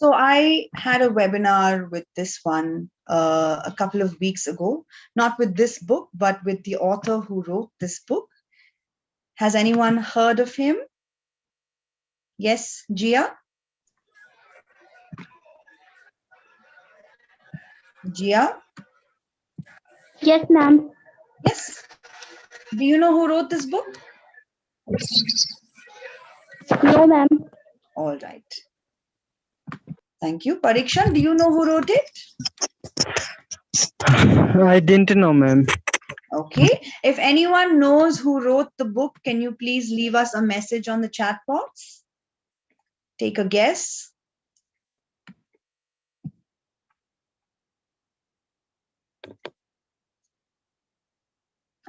So I had a webinar with this one a couple of weeks ago, not with this book, but with the author who wrote this book. Has anyone heard of him? Yes, Gia? Gia? Yes, ma'am. Yes. Do you know who wrote this book? No, ma'am. All right. Thank you. Parikshan, do you know who wrote it? I didn't know, ma'am. Okay. If anyone knows who wrote the book, can you please leave us a message on the chat box? Take a guess.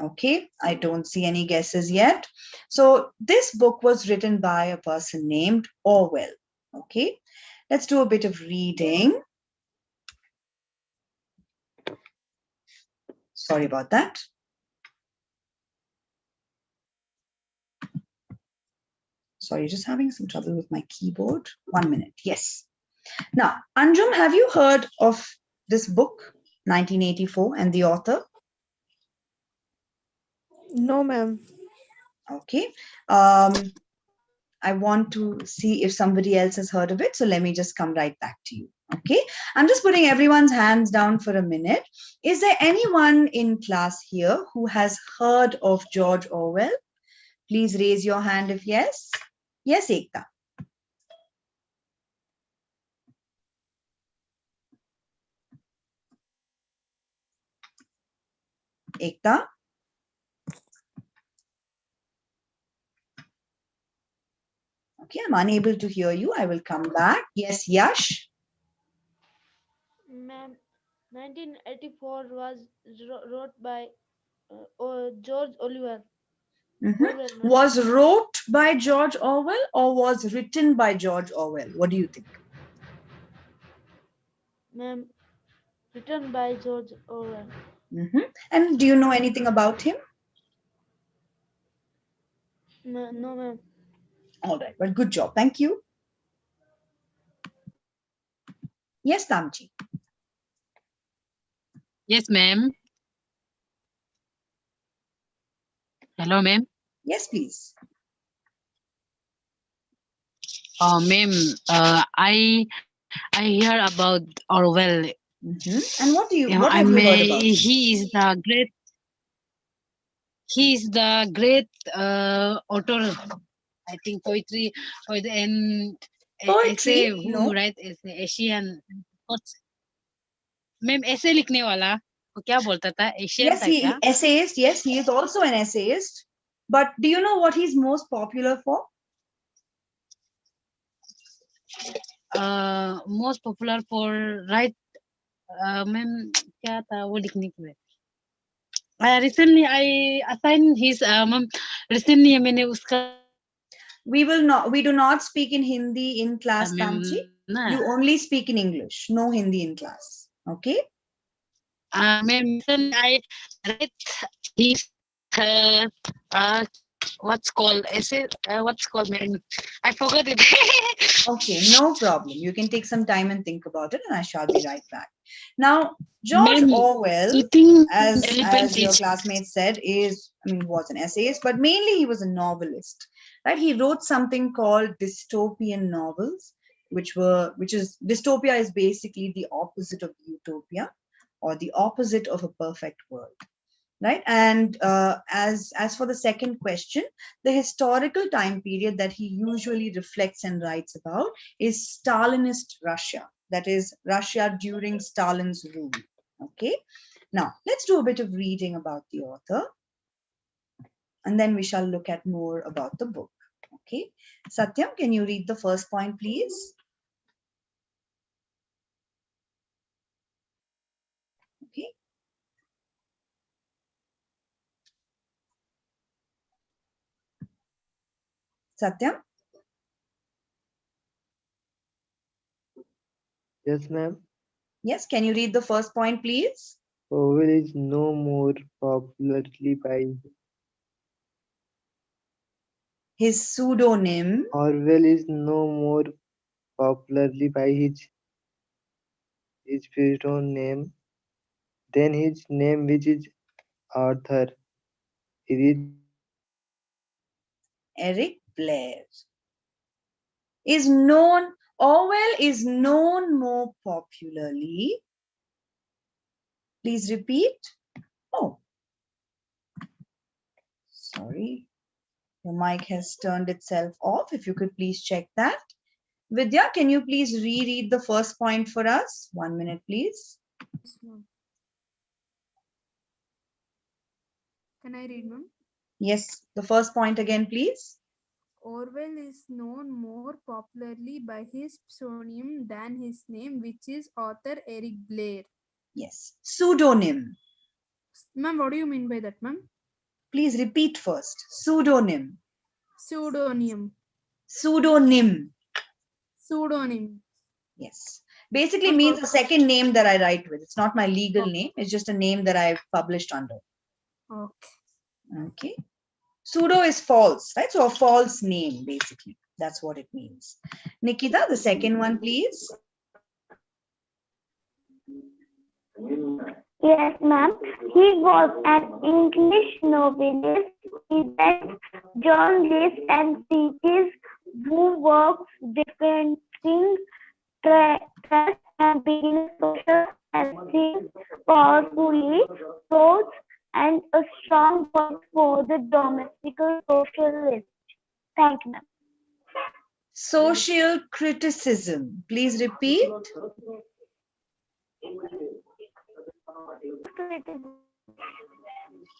Okay, I don't see any guesses yet. So this book was written by a person named Orwell. Okay, let's do a bit of reading. Sorry about that. Sorry, just having some trouble with my keyboard. 1 minute. Yes. Now, Anjum, have you heard of this book, 1984, and the author? No, ma'am. Okay. I want to see if somebody else has heard of it. So let me just come right back to you. Okay. I'm just putting everyone's hands down for a minute. Is there anyone in class here who has heard of George Orwell? Please raise your hand if yes. Yes, Ekta. Ekta? Okay, I'm unable to hear you. I will come back. Yes, Yash? Ma'am, 1984 was wrote by George Orwell. Orwell, ma'am. Was wrote by George Orwell or was written by George Orwell? What do you think? Ma'am, written by George Orwell. And do you know anything about him? No, ma'am. All right, well, good job. Thank you. Yes, Tamchi. Yes, ma'am. Hello, ma'am. Yes, please. Oh, ma'am. I hear about Orwell. And what have you heard about him? He is the great. He is the great author. I think poetry and essay who write essay Asian. Ma'am ऐसे लिखने वाला वो क्या बोलता था Asian Yes, था क्या essayist. Yes, he is also an essayist. But do you know what he's most popular for? Most popular for write ma'am क्या था वो लिखने के लिए recently I assigned his recently मैंने उसका We do not speak in Hindi in class, Tamchi. You only speak in English. No Hindi in class. Okay? Ma'am, I read his what's called essay what's called ma'am I forgot it. Okay, no problem. You can take some time and think about it, and I shall be right back. Now, George Orwell, as your classmate said, was an essayist, but mainly he was a novelist, right? He wrote something called dystopian novels, which is dystopia is basically the opposite of utopia, or the opposite of a perfect world. Right. And as for the second question, the historical time period that he usually reflects and writes about is Stalinist Russia. That is Russia during Stalin's rule. Okay. Now let's do a bit of reading about the author, and then we shall look at more about the book. Okay. Satyam, can you read the first point, please? Okay. Satyam? Yes, ma'am. Yes, can you read the first point, please? Orwell is no more popularly by his pseudonym. Orwell is no more popularly by his pseudonym than his name, which is Arthur. Eric Blair is known, Orwell is known more popularly. Please repeat. Oh, sorry. Your mic has turned itself off. If you could please check that. Vidya, can you please reread the first point for us? 1 minute, please. Can I read, ma'am? Yes, the first point again, please. Orwell is known more popularly by his pseudonym than his name, which is author Eric Blair. Yes, pseudonym. Ma'am, what do you mean by that, ma'am? Please repeat first. Pseudonym. Pseudonym. Pseudonym. Pseudonym. Yes. Basically means a second name that I write with. It's not my legal name. It's just a name that I've published under. Okay. Okay. Pseudo is false, right? So a false name, basically. That's what it means. Nikita, the second one, please. Yes, ma'am. He was an English novelist, event journalist, and thesis who works defending trust and building social esteem powerfully, thoughts, and a strong voice for the domestic socialist. Thank you, ma'am. Social criticism. Please repeat.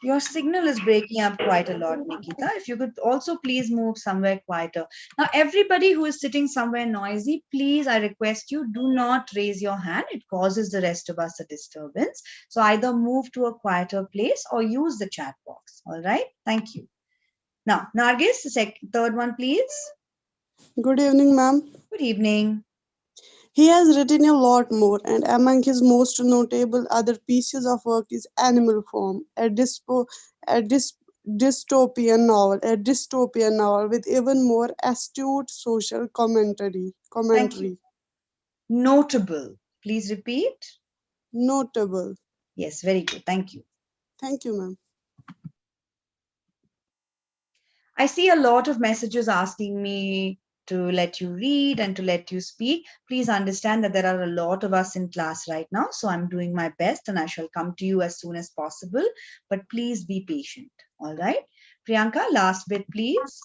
Your signal is breaking up quite a lot, Nikita. If you could also please move somewhere quieter. Now, everybody who is sitting somewhere noisy, please, I request you, do not raise your hand. It causes the rest of us a disturbance. So either move to a quieter place or use the chat box. All right. Thank you. Now, Nargis, the third one, please. Good evening, ma'am. Good evening. He has written a lot more, and among his most notable other pieces of work is Animal Farm, a dystopian novel with even more astute social commentary. Thank you. Notable. Please repeat. Notable. Yes, very good. Thank you. Thank you, ma'am. I see a lot of messages asking me to let you read and to let you speak. Please understand that there are a lot of us in class right now. So I'm doing my best and I shall come to you as soon as possible. But please be patient. All right. Priyanka, last bit, please.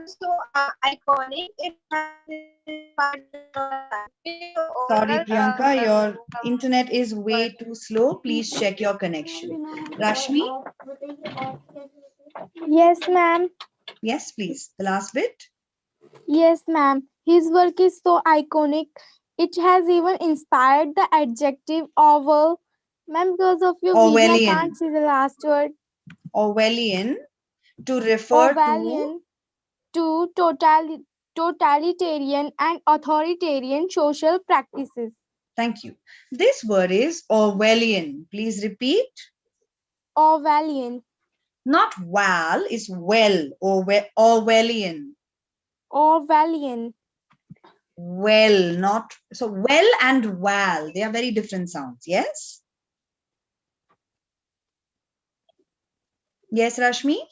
So iconic. It Sorry, Priyanka, your internet is way too slow. Please check your connection. Rashmi? Yes, ma'am. Yes, please. The last bit. Yes, ma'am. His work is so iconic. It has even inspired the adjective Orwell. Ma'am, because of your video, I can't see the last word. Orwellian to refer Orwellian to totalitarian and authoritarian social practices. Thank you. This word is Orwellian. Please repeat. Orwellian. Not val, is well. Orwellian. Orwellian. Well, not so well and val. They are very different sounds. Yes. Yes, Rashmi?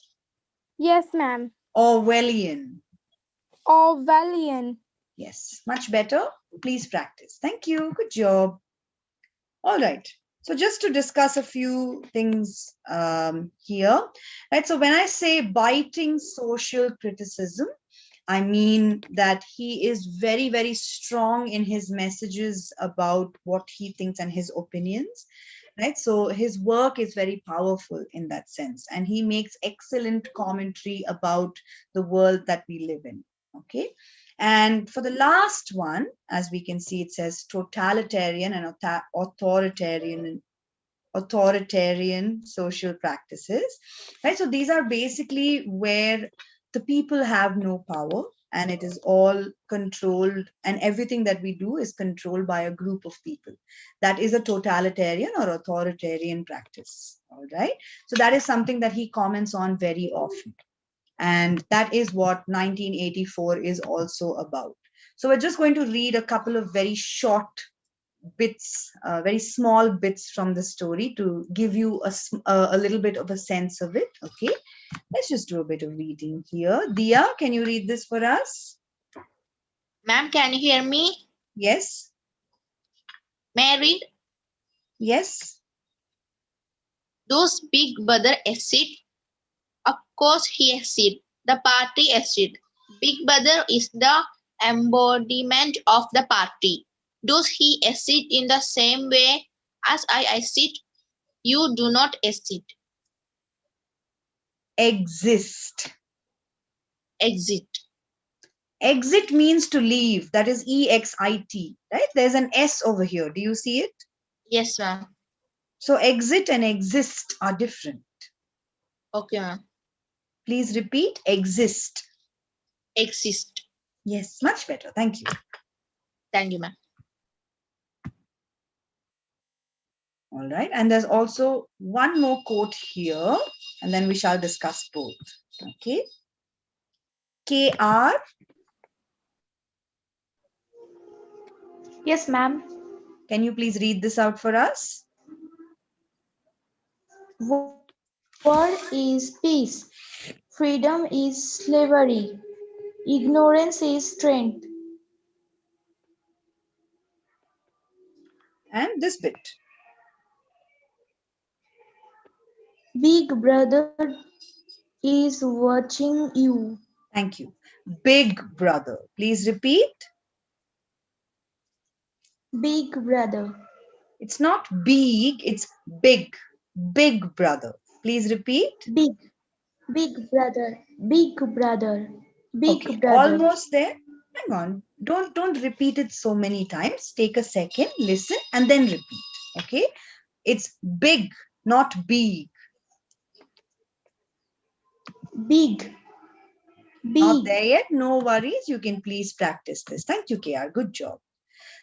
Yes, ma'am. Orwellian. Orwellian. Yes, much better. Please practice. Thank you. Good job. All right. So just to discuss a few things here, right? So when I say biting social criticism, I mean that he is very, very strong in his messages about what he thinks and his opinions, right? So his work is very powerful in that sense, and he makes excellent commentary about the world that we live in, okay? And for the last one, as we can see, it says totalitarian and authoritarian social practices, right? So these are basically where the people have no power and it is all controlled, and everything that we do is controlled by a group of people. That is a totalitarian or authoritarian practice. All right. So that is something that he comments on very often. And that is what 1984 is also about. So we're just going to read a couple of very short bits, very small bits from the story to give you a little bit of a sense of it. Okay, let's just do a bit of reading here. Dia, can you read this for us? Ma'am, can you hear me? Yes. May I read? Yes. Does Big Brother exist? Of course he exists. The party exists. Big Brother is the embodiment of the party. Does he exist in the same way as I exist? You do not exist. Exist. Exist. Exit means to leave. That is EXIT, right? There's an S over here. Do you see it? Yes, ma'am. So exit and exist are different. Okay, ma'am. Please repeat. Exist. Exist. Yes, much better. Thank you. Thank you, ma'am. All right. And there's also one more quote here, and then we shall discuss both. Okay. KR. Yes, ma'am. Can you please read this out for us? War is peace. Freedom is slavery. Ignorance is strength. And this bit. Big Brother is watching you. Thank you. Big Brother. Please repeat. Big Brother. It's not big, it's big. Big Brother. Please repeat. Big. Big Brother. Big Brother. Big Okay, Brother. almost there. Hang on. Don't repeat it so many times. Take a second, listen, and then repeat. Okay. It's big, not big. Big. Not Big. there yet. No worries. You can please practice this. Thank you, KR. Good job.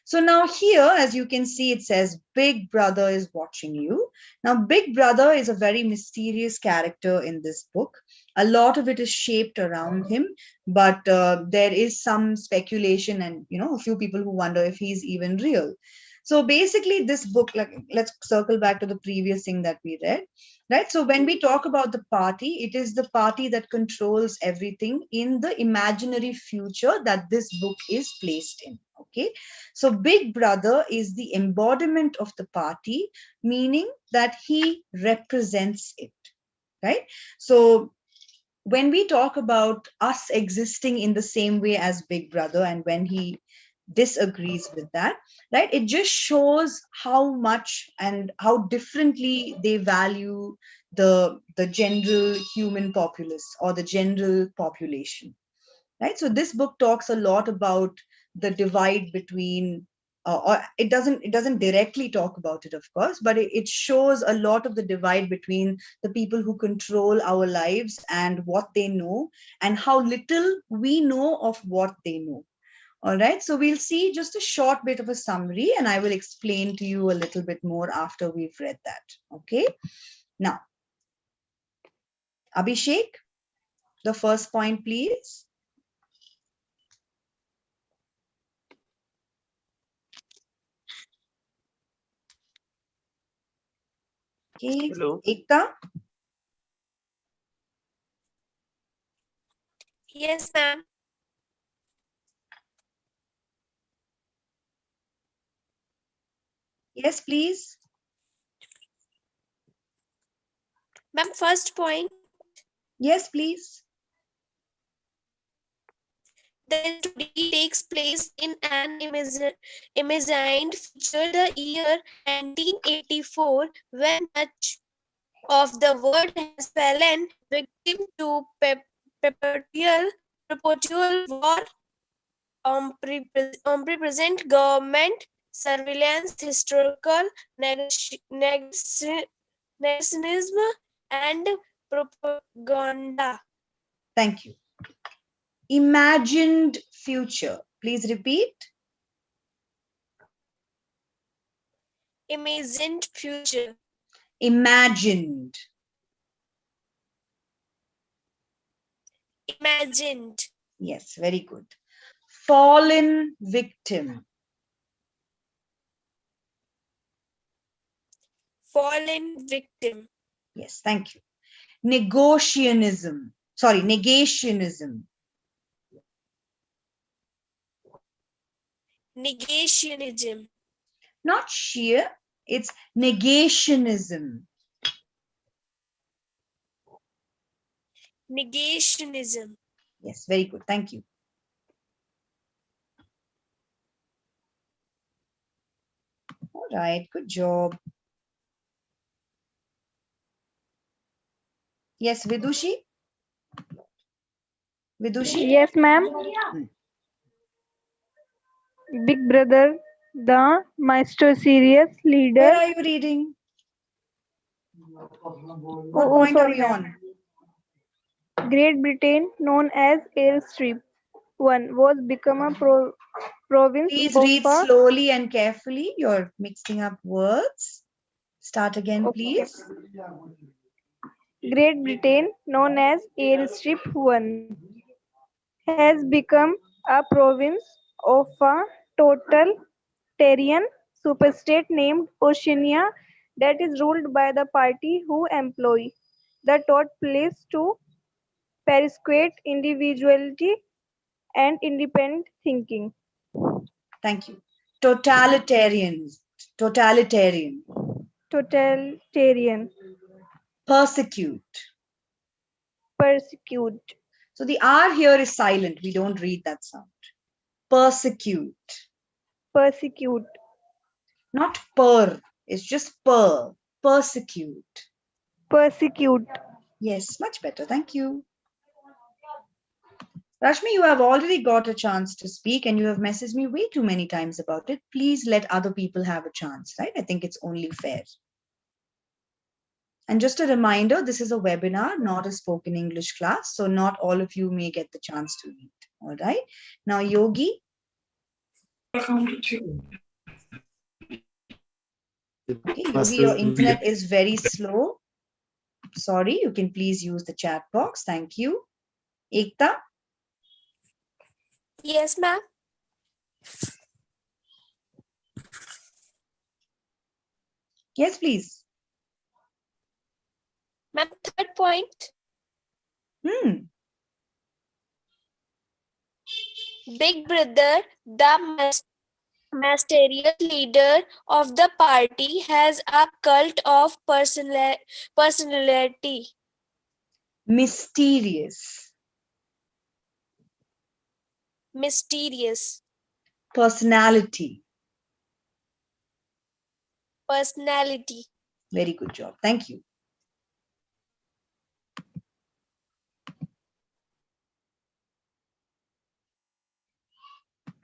So now here, as you can see, it says Big Brother is watching you. Now, Big Brother is a very mysterious character in this book. A lot of it is shaped around him, but there is some speculation and, a few people who wonder if he's even real. So basically this book, like, let's circle back to the previous thing that we read, right? So when we talk about the party, it is the party that controls everything in the imaginary future that this book is placed in. Okay, so Big Brother is the embodiment of the party, meaning that he represents it, right? So when we talk about us existing in the same way as Big Brother, and when he disagrees with that, right, it just shows how much and how differently they value the general human populace or the general population, right? So this book talks a lot about the divide between or it doesn't directly talk about it, of course, but it shows a lot of the divide between the people who control our lives and what they know, and how little we know of what they know. All right, so we'll see just a short bit of a summary, and I will explain to you a little bit more after we've read that. Okay, now Abhishek, the first point, please. Okay, Hello. Ekta. Yes, ma'am. Yes, please. Ma'am, first point. Yes, please. The story takes place in an imagined future, the year 1984, when much of the world has fallen victim to perpetual war, omnipresent government surveillance, historical negationism, and propaganda. Thank you. Imagined future. Please repeat. Imagined future. Imagined. Imagined. Yes, very good. Fallen victim. Fallen victim. Yes, thank you. Negationism. Sorry, negationism. Negationism. Not sheer, it's negationism. Negationism. Yes, very good. Thank you. All right, good job. Yes, Vidushi? Vidushi? Yes, ma'am. Big Brother, the Master Serious Leader. Where are you reading? What point are we on? Great Britain, known as Airstrip 1, was become a province Please of read slowly and carefully. You're mixing up words. Start again, please. Great Britain, known as Airstrip 1, has become a province of a totalitarian superstate named Oceania that is ruled by the party who employ the thought police to persuade individuality and independent thinking. Thank you. Totalitarian. Totalitarian. Totalitarian. Persecute. Persecute. So the R here is silent. We don't read that sound. Persecute. Persecute. Not per. It's just per. Persecute. Persecute. Yes, much better. Thank you. Rashmi, you have already got a chance to speak and you have messaged me way too many times about it. Please let other people have a chance, right? I think it's only fair. And just a reminder, this is a webinar, not a spoken English class. So not all of you may get the chance to read. All right. Now, Yogi. Okay, Yogi, your internet is very slow. Sorry, you can please use the chat box. Thank you. Ekta. Yes, ma'am. Yes, please. Ma'am, third point. Big Brother, the mysterious leader of the party, has a cult of personality. Mysterious. Mysterious. Personality. Personality. Very good job. Thank you.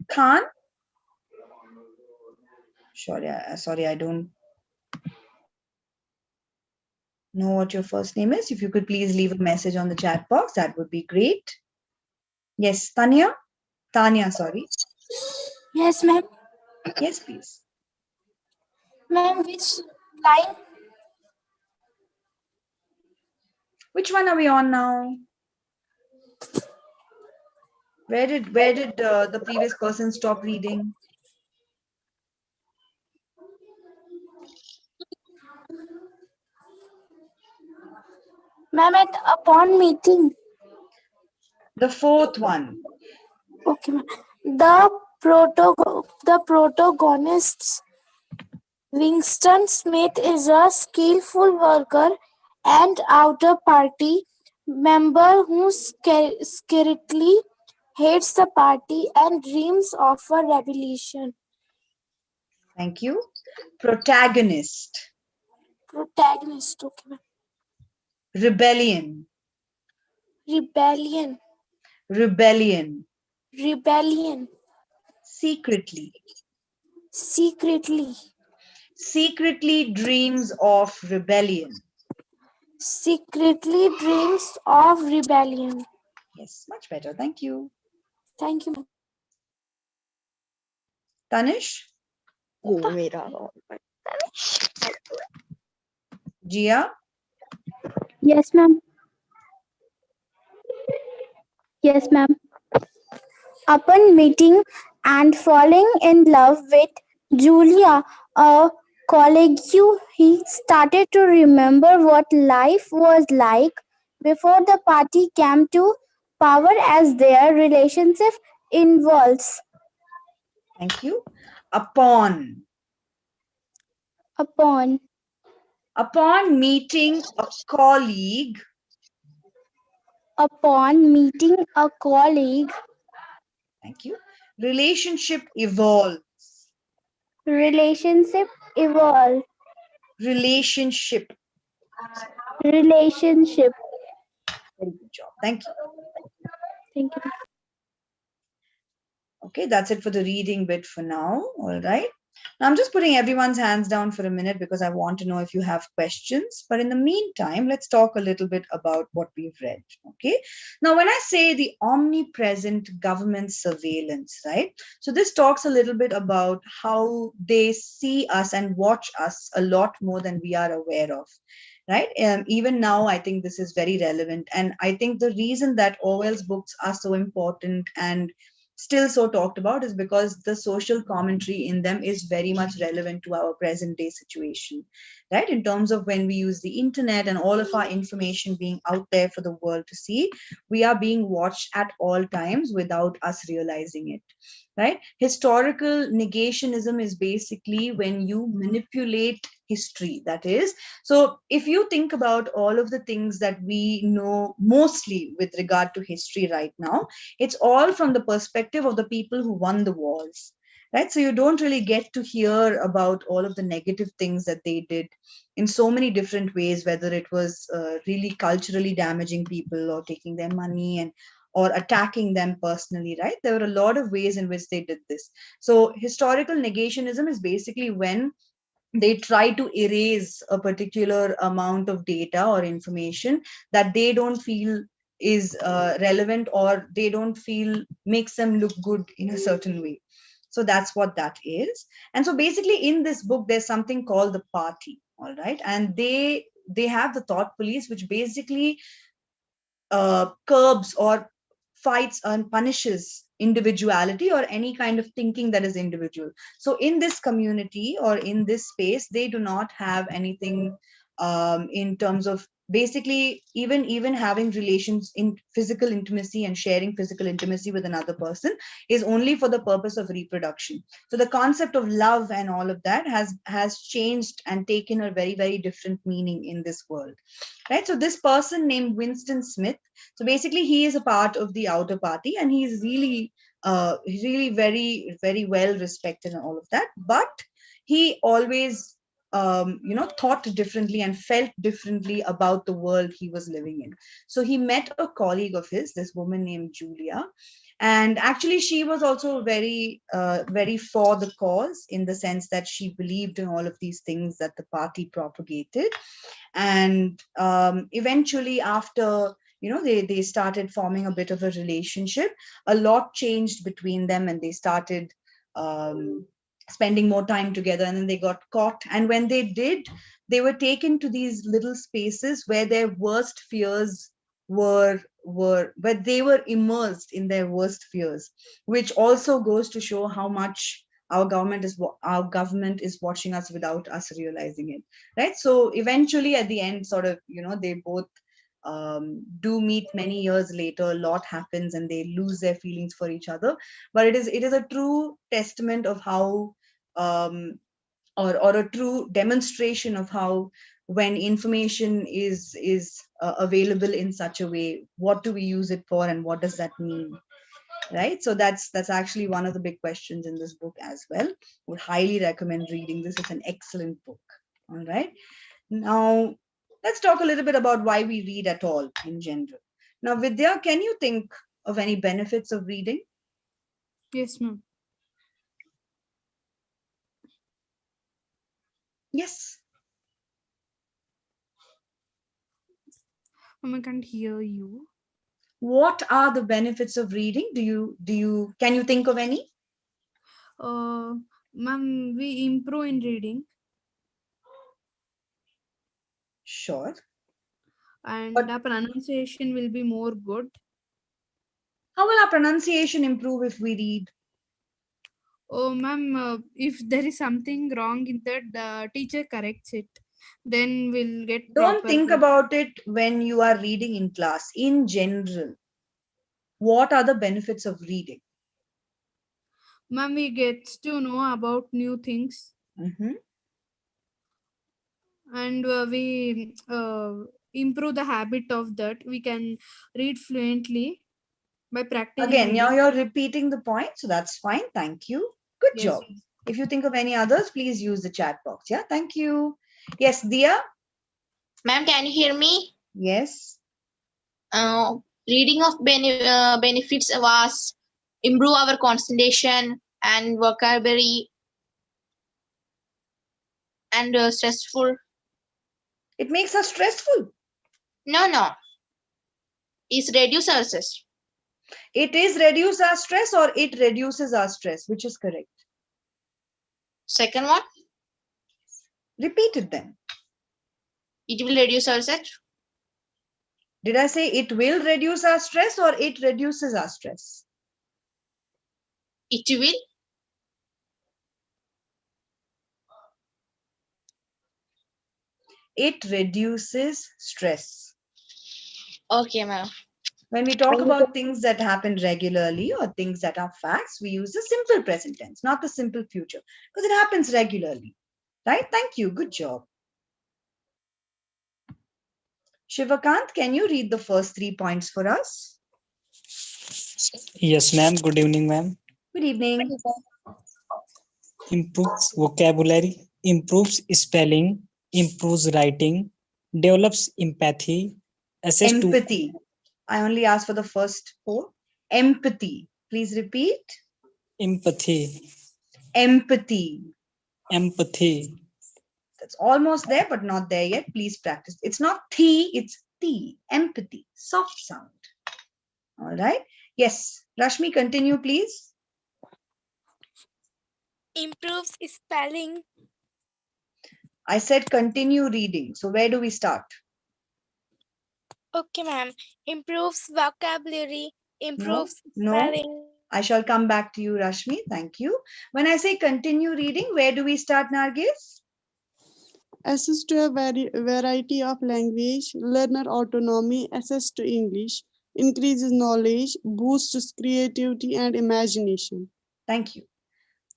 Khan. Sorry, I don't know what your first name is. If you could please leave a message on the chat box, that would be great. Yes, Tanya. Tanya, sorry. Yes, ma'am. Yes, please. Ma'am, which line? Which one are we on now? Where did the previous person stop reading? Ma'am, at upon meeting. The fourth one. Okay, ma'am. The protagonists. Winston Smith is a skillful worker and outer party member who secretly hates the party and dreams of a revolution. Thank you. Protagonist. Protagonist, okay. Rebellion. Rebellion. Rebellion. Rebellion. Secretly. Secretly. Secretly dreams of rebellion. Secretly dreams of rebellion. Yes, much better. Thank you. Thank you, ma'am. Tanish? Jia? Yes, ma'am. Yes, ma'am. Upon meeting and falling in love with Julia, a colleague, he started to remember what life was like before the party came to power as their relationship involves. Thank you. Upon. Upon Upon meeting a colleague. upon meeting a colleague, Thank you. Relationship evolves. relationship evolve. Relationship. Relationship. Very good job. Thank you. Thank you. Okay, that's it for the reading bit for now. All right. Now I'm just putting everyone's hands down for a minute because I want to know if you have questions. But in the meantime, let's talk a little bit about what we've read. Okay. Now, when I say the omnipresent government surveillance, right? So this talks a little bit about how they see us and watch us a lot more than we are aware of. Right. Even now, I think this is very relevant. And I think the reason that Orwell's books are so important and still so talked about is because the social commentary in them is very much relevant to our present day situation, right? In terms of when we use the internet and all of our information being out there for the world to see, we are being watched at all times without us realizing it, right? Historical negationism is basically when you manipulate history, that is. So if you think about all of the things that we know mostly with regard to history right now, it's all from the perspective of the people who won the wars, right? So you don't really get to hear about all of the negative things that they did in so many different ways, whether it was really culturally damaging people or taking their money and or attacking them personally, right? There were a lot of ways in which they did this. So historical negationism is basically when they try to erase a particular amount of data or information that they don't feel is relevant, or they don't feel makes them look good in a certain way. So that's what that is. And so basically in this book there's something called the party, all right? And they have the thought police, which basically curbs or fights and punishes individuality or any kind of thinking that is individual. So in this community or in this space, they do not have anything in terms of basically even having relations in physical intimacy and sharing physical intimacy with another person is only for the purpose of reproduction. So the concept of love and all of that has changed and taken a very, very different meaning in this world, right? So this person named Winston Smith, so basically he is a part of the outer party, and he's really very, very well respected and all of that, but he always thought differently and felt differently about the world he was living in. So he met a colleague of his, this woman named Julia, and actually she was also very for the cause, in the sense that she believed in all of these things that the party propagated. And eventually, after they started forming a bit of a relationship, a lot changed between them, and they started spending more time together, and then they got caught. And when they did, they were taken to these little spaces where their worst fears were where they were immersed in their worst fears, which also goes to show how much our government is watching us without us realizing it, right? So eventually at the end, sort of, they both do meet many years later. A lot happens and they lose their feelings for each other, but it is a true testament of how or a true demonstration of how, when information is available in such a way, what do we use it for and what does that mean, right? So that's actually one of the big questions in this book as well. Would highly recommend reading this. It's an excellent book. All right. Now let's talk a little bit about why we read at all in general. Now, Vidya, can you think of any benefits of reading? Yes, ma'am. Yes. I can't hear you. What are the benefits of reading? Can you think of any? Ma'am, we improve in reading. Sure. And But the pronunciation will be more good. How will our pronunciation improve if we read? Oh, ma'am, if there is something wrong in that, the teacher corrects it. Then we'll get Don't proper. think about it when you are reading in class. In general, what are the benefits of reading? Ma'am, we gets to know about new things, and we improve the habit of that. We can read fluently by practicing Again, now reading. you're repeating the point, so that's fine. Thank you. Good Yes. job. If you think of any others, please use the chat box. Yeah, thank you. Yes, Dia? Ma'am, can you hear me? Yes. Reading of benefits was improve our concentration and vocabulary and stressful. It makes us stressful. No. It's reduce our stress. It is reduce our stress or it reduces our stress, which is correct? Second one? Repeat it then. It will reduce our stress. Did I say it will reduce our stress or it reduces our stress? It will. It reduces stress. Okay, ma'am. When we talk about things that happen regularly or things that are facts, we use the simple present tense, not the simple future, because it happens regularly. Right? Thank you. Good job. Shivakant, can you read the first 3 points for us? Yes, ma'am. Good evening, ma'am. Good evening. Improves vocabulary, improves spelling, improves writing, develops empathy, Empathy. I only asked for the first 4. Empathy. Please repeat. Empathy. Empathy. Empathy. That's almost there, but not there yet. Please practice. It's not the, it's the. Empathy. Soft sound. All right. Yes. Rashmi, continue, please. Improves spelling. I said continue reading. So where do we start? Okay, ma'am. Improves vocabulary. Improves No. spelling. I shall come back to you, Rashmi. Thank you. When I say continue reading, where do we start, Nargis? Access to a variety of language, learner autonomy, access to English, increases knowledge, boosts creativity and imagination. Thank you.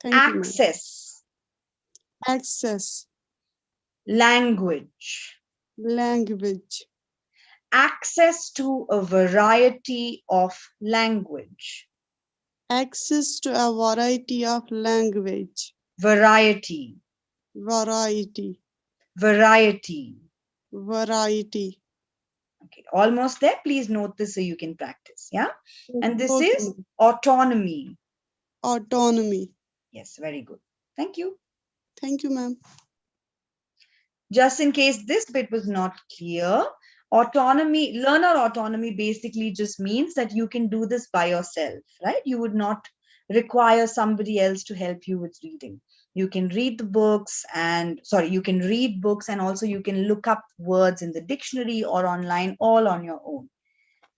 Thank Access. You, access. Language. Language. Access to a variety of language. Access to a variety of language. Variety. Variety. Variety. Variety. Okay, almost there. Please note this so you can practice. Yeah. And this Okay. is autonomy. Autonomy. Yes, very good. Thank you. Thank you, ma'am. Just in case this bit was not clear, autonomy, learner autonomy basically just means that you can do this by yourself, right? You would not require somebody else to help you with reading. You can read the books and, you can read books and also you can look up words in the dictionary or online all on your own,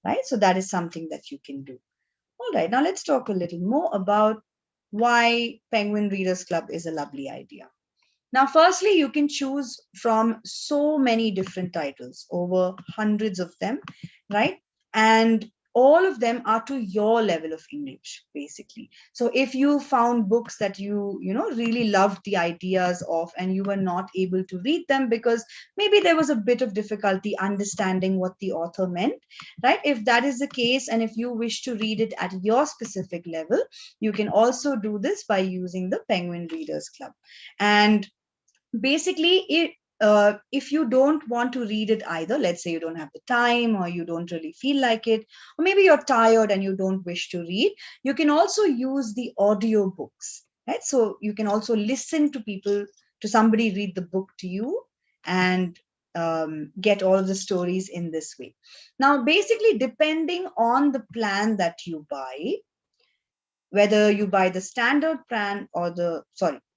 right? So that is something that you can do. All right, now let's talk a little more about why Penguin Readers Club is a lovely idea. Now, firstly, you can choose from so many different titles, over hundreds of them, right? And all of them are to your level of English, basically. So if you found books that you really loved the ideas of and you were not able to read them because maybe there was a bit of difficulty understanding what the author meant, right? If that is the case and if you wish to read it at your specific level, you can also do this by using the Penguin Readers Club. And basically, if you don't want to read it either, let's say you don't have the time or you don't really feel like it, or maybe you're tired and you don't wish to read, you can also use the audio books, right? So you can also listen to somebody read the book to you and get all of the stories in this way. Now, basically, depending on the plan that you buy, whether you buy the standard plan or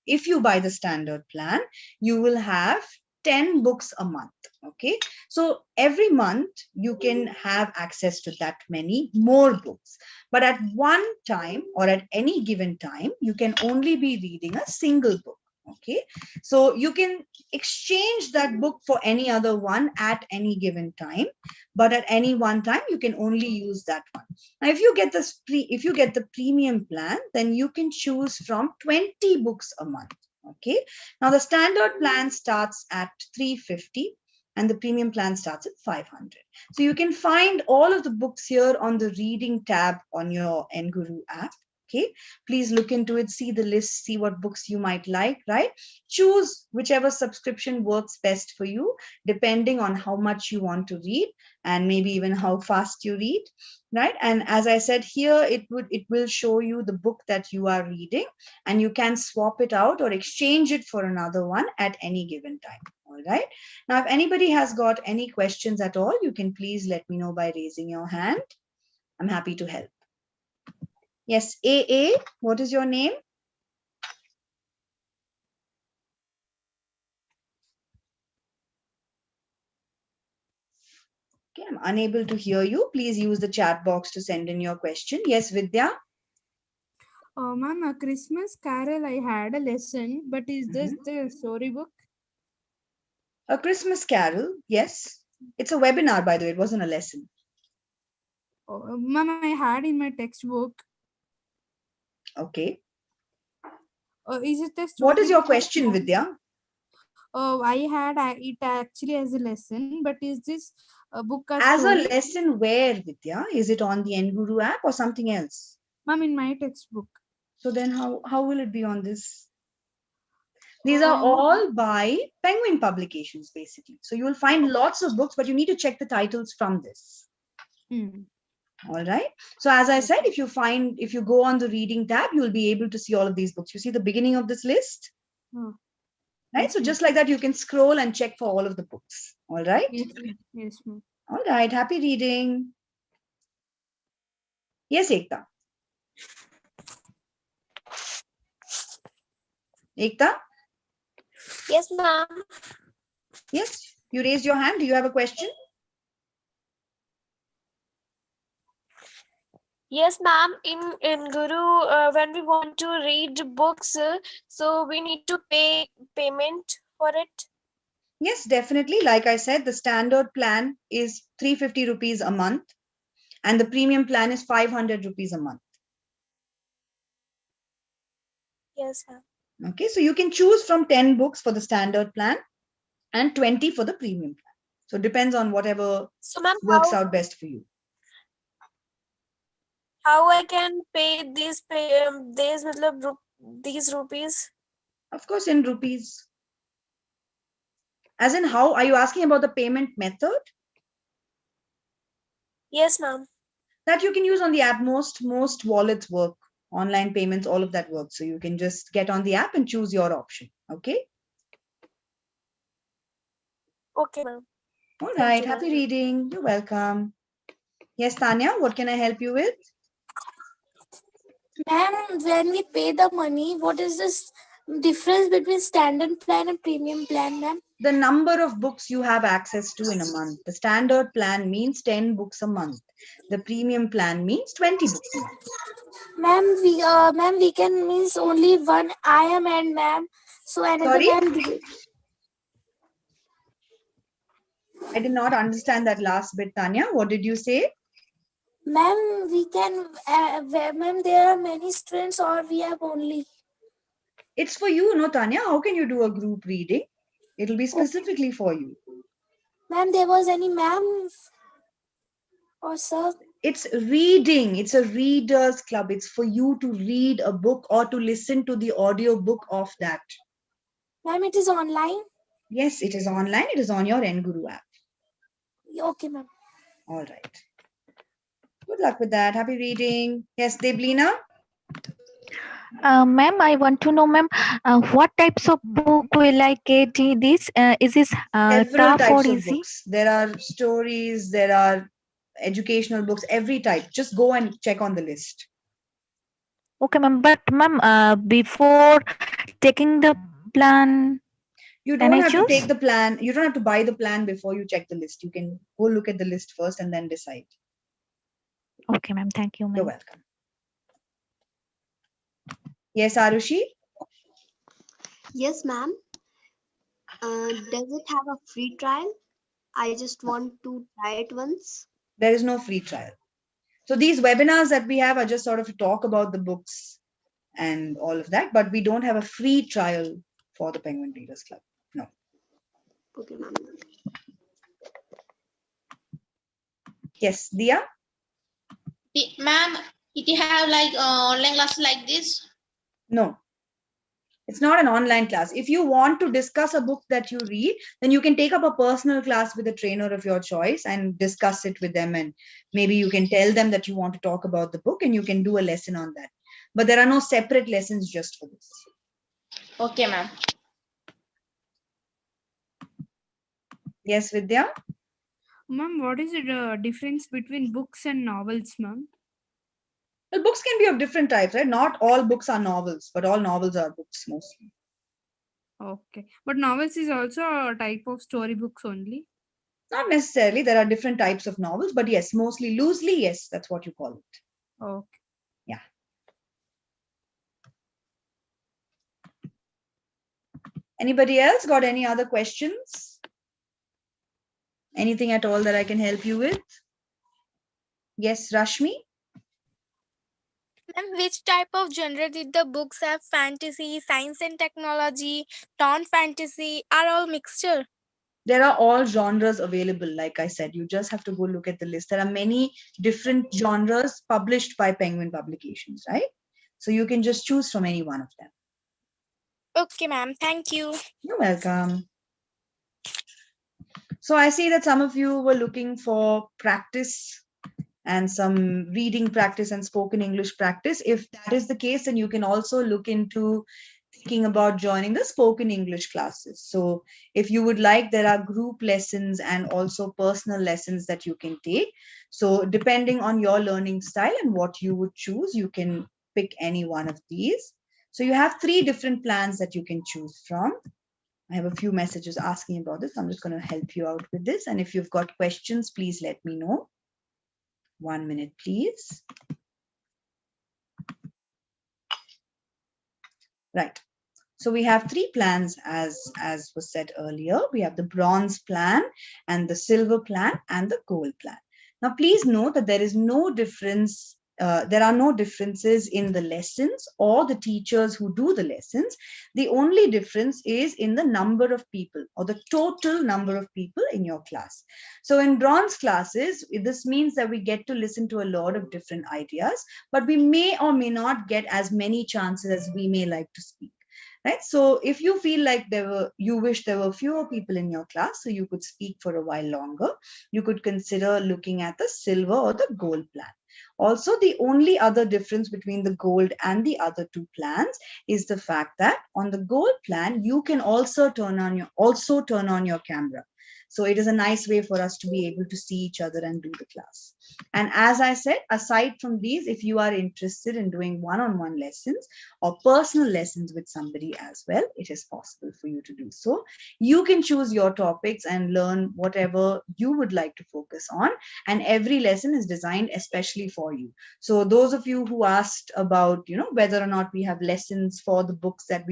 if you buy the standard plan, you will have 10 books a month. Okay, so every month you can have access to that many more books, but at one time or at any given time you can only be reading a single book. Okay, so you can exchange that book for any other one at any given time, but at any one time you can only use that one. Now if you get the premium plan, then you can choose from 20 books a month. Okay, now the standard plan starts at 350 and the premium plan starts at 500. So you can find all of the books here on the reading tab on your Nguru app. Okay, please look into it, see the list, see what books you might like, right? Choose whichever subscription works best for you, depending on how much you want to read and maybe even how fast you read, right? And as I said here, it will show you the book that you are reading, and you can swap it out or exchange it for another one at any given time. All right. Now, if anybody has got any questions at all, you can please let me know by raising your hand. I'm happy to help. Yes, AA, what is your name? Okay, I'm unable to hear you. Please use the chat box to send in your question. Yes, Vidya? Ma'am, a Christmas Carol, I had a lesson, but is this the storybook? A Christmas Carol, yes. It's a webinar, by the way. It wasn't a lesson. Oh, ma'am, I had in my textbook. Okay. Is it the What is your storybook? question, Vidya? I had it actually as a lesson, but is this a book or As story? a lesson where, Vidya? Is it on the Nguru app or something else? Ma'am, in my textbook. So then how will it be on this? These are all by Penguin Publications, basically. So you will find lots of books, but you need to check the titles from this. All right. So as I said, if you go on the reading tab, you'll be able to see all of these books. You see the beginning of this list? Right. So just like that, you can scroll and check for all of the books. All right. Yes, ma'am. All right. Happy reading. Yes, Ekta. Ekta? Yes, ma'am. Yes, you raised your hand. Do you have a question? Yes, ma'am. In Guru, when we want to read books, so we need to pay payment for it. Yes, definitely. Like I said, the standard plan is 350 rupees a month and the premium plan is 500 rupees a month. Yes, ma'am. Okay, so you can choose from 10 books for the standard plan and 20 for the premium plan. So it depends on whatever works out best for you. How I can pay these rupees? Of course, in rupees. As in how? Are you asking about the payment method? Yes, ma'am. That you can use on the app. Most wallets work. Online payments, all of that works. So you can just get on the app and choose your option. Okay? Okay, ma'am. All right. Happy reading. You're welcome. Yes, Tanya, what can I help you with? Ma'am, when we pay the money, what is this difference between standard plan and premium plan, ma'am? The number of books you have access to in a month. The standard plan means 10 books a month. The premium plan means 20 books a month. Ma'am, we can means only one I am and ma'am. So another Sorry? ma'am. I did not understand that last bit, Tanya. What did you say? Ma'am, we can, ma'am, there are many students or we have only. It's for you, no, Tanya. How can you do a group reading? It'll be specifically for you. Ma'am, there was any ma'am or sir? It's reading. It's a readers club. It's for you to read a book or to listen to the audio book of that. Ma'am, it is online? Yes, it is online. It is on your Nguru app. Okay, ma'am. All right. Good luck with that. Happy reading. Yes, Deblina? Ma'am, I want to know, ma'am, what types of book will I get this? Is this Several tough or types of easy? books. There are stories, there are educational books, every type. Just go and check on the list. Okay, ma'am. But ma'am, before taking the plan. You don't have to take the plan. You don't have to buy the plan before you check the list. You can go look at the list first and then decide. Okay, ma'am. Thank you, ma'am. You're welcome. Yes, Arushi? Yes, ma'am. Does it have a free trial? I just want to try it once. There is no free trial. So these webinars that we have are just sort of to talk about the books and all of that, but we don't have a free trial for the Penguin Readers Club. No. Okay, ma'am. Yes, Dia? Ma'am, it have like online classes like this? No. It's not an online class. If you want to discuss a book that you read, then you can take up a personal class with a trainer of your choice and discuss it with them. And maybe you can tell them that you want to talk about the book and you can do a lesson on that. But there are no separate lessons just for this. Okay, ma'am. Yes, Vidya? Ma'am, what is the difference between books and novels, ma'am? Well, books can be of different types, right? Not all books are novels, but all novels are books mostly. Okay. But novels is also a type of storybooks only? Not necessarily. There are different types of novels, but yes, mostly loosely, yes, that's what you call it. Okay. Yeah. Anybody else got any other questions? Anything at all that I can help you with? Yes, Rashmi? And which type of genre did the books have? Fantasy, science and technology, non-fantasy, are all mixture? There are all genres available, like I said. You just have to go look at the list. There are many different genres published by Penguin Publications, right? So you can just choose from any one of them. Okay, ma'am. Thank you. You're welcome. So I see that some of you were looking for practice and some reading practice and spoken English practice. If that is the case, then you can also look into thinking about joining the spoken English classes. So if you would like, there are group lessons and also personal lessons that you can take. So depending on your learning style and what you would choose, you can pick any one of these. So you have 3 different plans that you can choose from. I have a few messages asking about this. I'm just going to help you out with this. And if you've got questions, please let me know. 1 minute, please. Right. So we have 3 plans as was said earlier. We have the bronze plan and the silver plan and the gold plan. Now, please note that there is no difference. There are no differences in the lessons or the teachers who do the lessons. The only difference is in the number of people or the total number of people in your class. So in bronze classes, this means that we get to listen to a lot of different ideas, but we may or may not get as many chances as we may like to speak. Right. So if you feel like you wish there were fewer people in your class, so you could speak for a while longer, you could consider looking at the silver or the gold plan. Also, the only other difference between the gold and the other 2 plans is the fact that on the gold plan, you can also turn on your camera. So it is a nice way for us to be able to see each other and do the class. And as I said, aside from these, if you are interested in doing one-on-one lessons or personal lessons with somebody as well, it is possible for you to do so. You can choose your topics and learn whatever you would like to focus on. And every lesson is designed especially for you. So those of you who asked about, whether or not we have lessons for the books that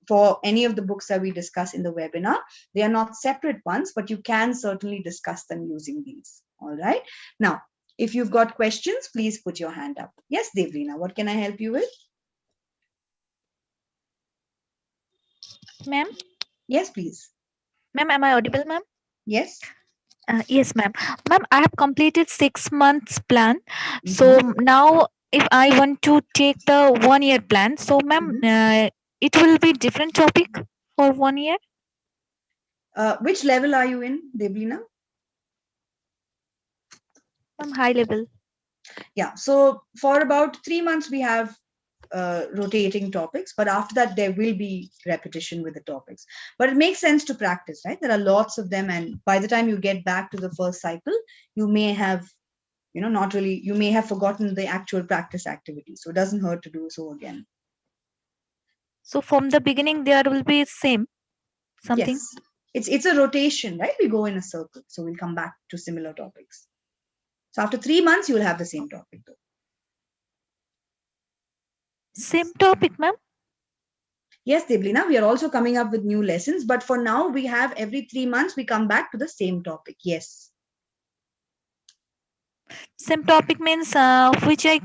for any of the books that we discuss in the webinar, they are not separate ones, but you can certainly discuss them using these. All right. Now, if you've got questions, please put your hand up. Yes, Devrina, what can I help you with? Ma'am? Yes, please. Ma'am, am I audible, ma'am? Yes. Yes, ma'am. Ma'am, I have completed 6 months plan. So now if I want to take the 1 year plan, so ma'am, it will be different topic for 1 year? Which level are you in, Deblina? High level. Yeah, so for about 3 months we have rotating topics, but after that there will be repetition with the topics. But it makes sense to practice, right? There are lots of them, and by the time you get back to the first cycle, you may have, you may have forgotten the actual practice activity. So it doesn't hurt to do so again. So from the beginning there will be same. something? Yes, it's a rotation, right? We go in a circle, so we'll come back to similar topics. So after 3 months, you will have the same topic though. Same topic, ma'am? Yes, Deblina, we are also coming up with new lessons, but for now we have every 3 months we come back to the same topic. Yes. Same topic means which I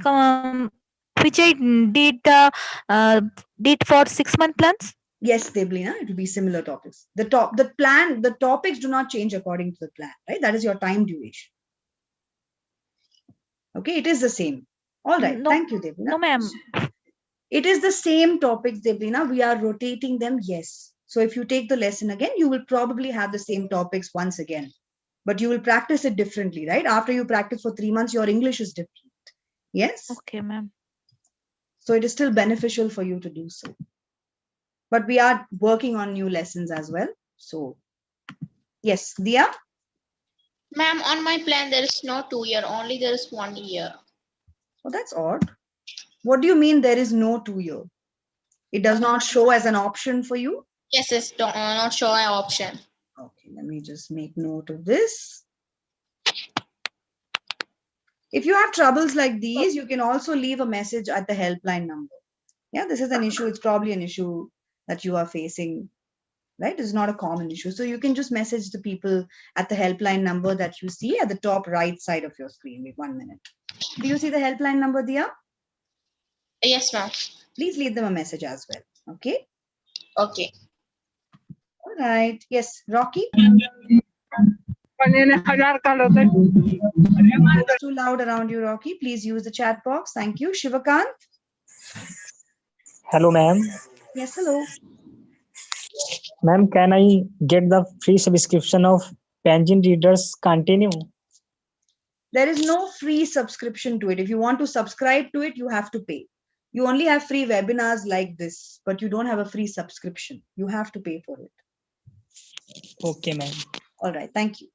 did for 6-month plans. Yes, Deblina, it will be similar topics. The topics do not change according to the plan, right? That is your time duration. Okay, it is the same. All right, No, thank you, Deblina. No, ma'am. It is the same topics, Deblina. We are rotating them, yes. So if you take the lesson again, you will probably have the same topics once again, but you will practice it differently, right? After you practice for 3 months, your English is different. Yes? Okay, ma'am. So it is still beneficial for you to do so. But we are working on new lessons as well. So, yes, Dia? Ma'am, on my plan, there is no 2 year, only there is 1 year. Oh, that's odd. What do you mean there is no 2 year? It does not show as an option for you? Yes, it's not show an option. Okay, let me just make note of this. If you have troubles like these, you can also leave a message at the helpline number. Yeah, this is an issue. It's probably an issue that you are facing, right? It's not a common issue. So you can just message the people at the helpline number that you see at the top right side of your screen. Wait 1 minute. Do you see the helpline number, Dia? Yes, ma'am. Please leave them a message as well. Okay? Okay. All right. Yes, Rocky? It's too loud around you, Rocky. Please use the chat box. Thank you. Shivakant? Hello, ma'am. Yes, hello. Ma'am, can I get the free subscription of Penguin Readers Continue? There is no free subscription to it. If you want to subscribe to it, you have to pay. You only have free webinars like this, but you don't have a free subscription. You have to pay for it. Okay, ma'am. All right. Thank you.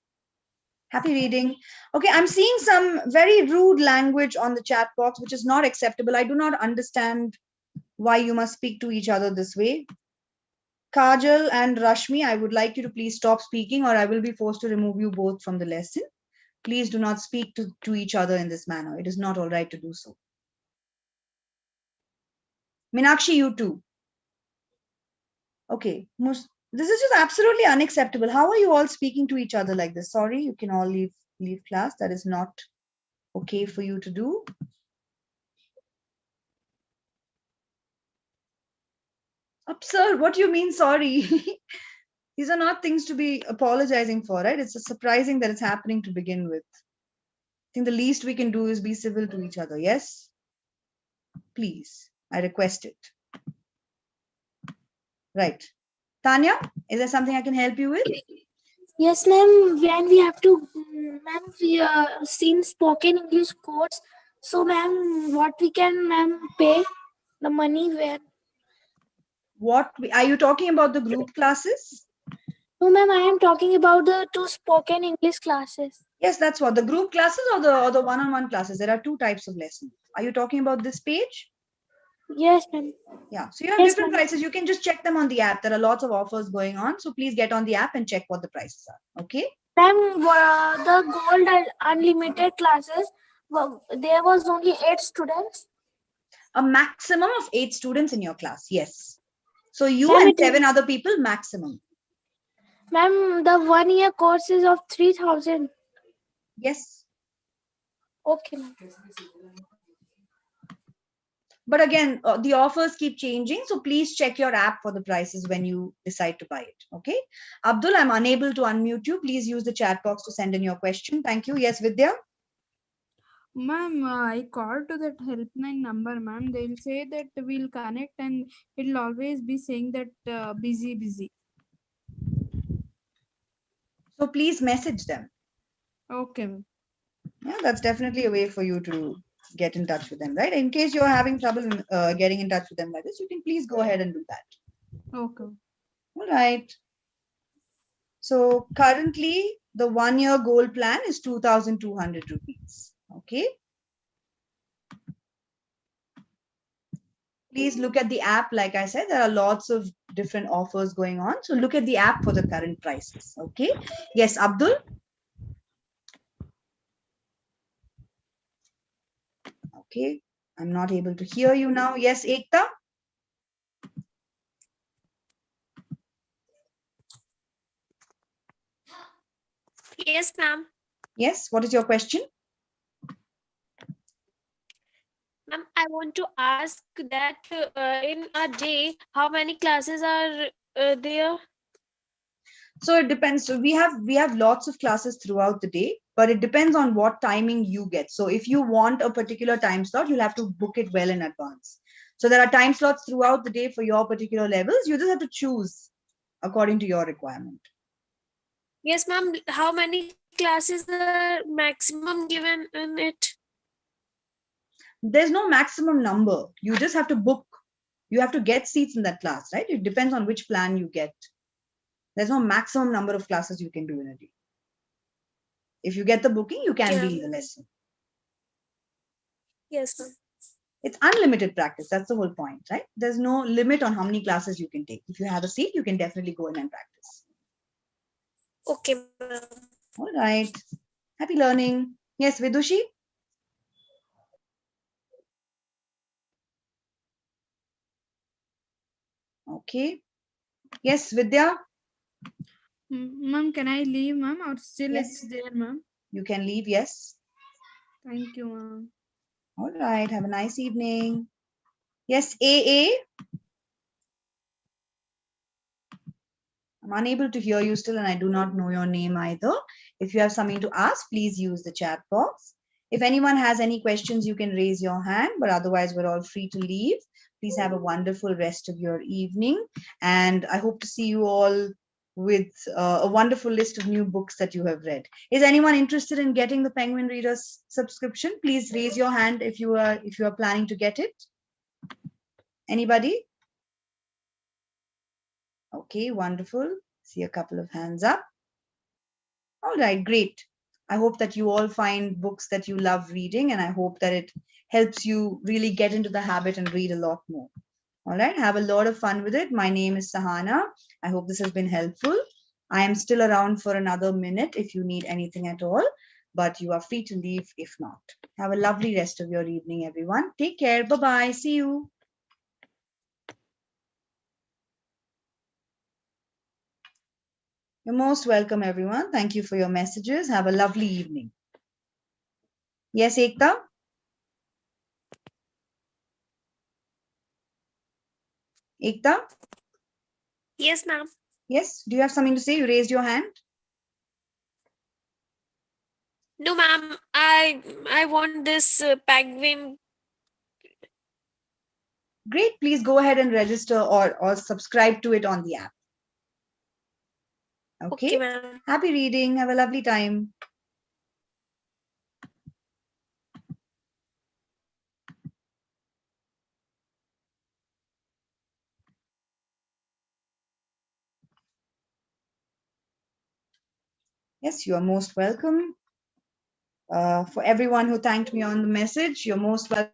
Happy reading. Okay, I'm seeing some very rude language on the chat box, which is not acceptable. I do not understand why you must speak to each other this way. Kajal and Rashmi, I would like you to please stop speaking or I will be forced to remove you both from the lesson. Please do not speak to each other in this manner. It is not all right to do so. Meenakshi, you too. Okay, this is just absolutely unacceptable. How are you all speaking to each other like this? Sorry, you can all leave class. That is not okay for you to do. Absurd. What do you mean, sorry? These are not things to be apologizing for, right? It's surprising that it's happening to begin with. I think the least we can do is be civil to each other. Yes? Please, I request it. Right. Tanya, is there something I can help you with? Yes, ma'am. When we have to, ma'am, we seen spoken English course. So, ma'am, what we can, ma'am, pay the money where? What are you talking about? The group classes? No, ma'am. I am talking about the 2 spoken English classes. Yes, that's what the group classes or the one-on-one classes. There are 2 types of lessons. Are you talking about this page? Yes, ma'am. Yeah. So you have different prices. You can just check them on the app. There are lots of offers going on. So please get on the app and check what the prices are. Okay. Ma'am, the gold and unlimited classes, there was only 8 students. A maximum of 8 students in your class. Yes. So you and 7 other people maximum. Ma'am, the 1 year course is of 3,000. Yes. Okay, ma'am. But again, the offers keep changing. So please check your app for the prices when you decide to buy it. Okay. Abdul, I'm unable to unmute you. Please use the chat box to send in your question. Thank you. Yes, Vidya. Ma'am, I called to that helpline number, ma'am. They'll say that we'll connect and it'll always be saying that busy. So please message them. Okay, ma'am. Yeah, that's definitely a way for you to get in touch with them, right? In case you're having trouble getting in touch with them like this, you can please go ahead and do that. Okay. All right. So currently, the 1 year gold plan is 2,200 rupees. Okay. Please look at the app. Like I said, there are lots of different offers going on. So look at the app for the current prices. Okay. Yes, Abdul. Okay. I'm not able to hear you now. Yes, Ekta. Yes, ma'am. Yes. What is your question? Ma'am, I want to ask that in a day, how many classes are there? So it depends. So we have lots of classes throughout the day, but it depends on what timing you get. So if you want a particular time slot, you'll have to book it well in advance. So there are time slots throughout the day for your particular levels. You just have to choose according to your requirement. Yes, ma'am. How many classes are maximum given in it? There's no maximum number. You just have to book. You have to get seats in that class, right? It depends on which plan you get. There's no maximum number of classes you can do in a day. If you get the booking, you can be in the lesson. Yes, ma'am. It's unlimited practice. That's the whole point, right? There's no limit on how many classes you can take. If you have a seat, you can definitely go in and practice. Okay, ma'am. All right. Happy learning. Yes, Vidushi? Okay. Yes, Vidya? Ma'am, can I leave, ma'am, or still Yes. it's there, ma'am? You can leave, yes. Thank you, ma'am. All right. Have a nice evening. Yes, AA? I'm unable to hear you still, and I do not know your name either. If you have something to ask, please use the chat box. If anyone has any questions, you can raise your hand, but otherwise, we're all free to leave. Please have a wonderful rest of your evening, and I hope to see you all with a wonderful list of new books that you have read. Is anyone interested in getting the Penguin Readers subscription? Please raise your hand if you are planning to get it. Anybody? Okay, wonderful. See a couple of hands up. All right, great. I hope that you all find books that you love reading, and I hope that it helps you really get into the habit and read a lot more. All right, have a lot of fun with it. My name is Sahana. I hope this has been helpful. I am still around for another minute if you need anything at all, but you are free to leave if not. Have a lovely rest of your evening, everyone. Take care. Bye-bye. See you. You're most welcome, everyone. Thank you for your messages. Have a lovely evening. Yes, Ekta? Ekta? Yes, ma'am. Yes, do you have something to say? You raised your hand. No, ma'am. I want this penguin. Great, please go ahead and register or subscribe to it on the app. Okay, ma'am. Happy reading. Have a lovely time. Yes, you are most welcome. For everyone who thanked me on the message, you're most welcome.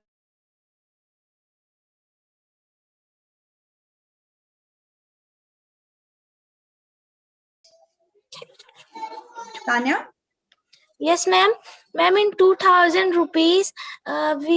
Tanya? Yes, ma'am. Ma'am, in 2000 rupees, we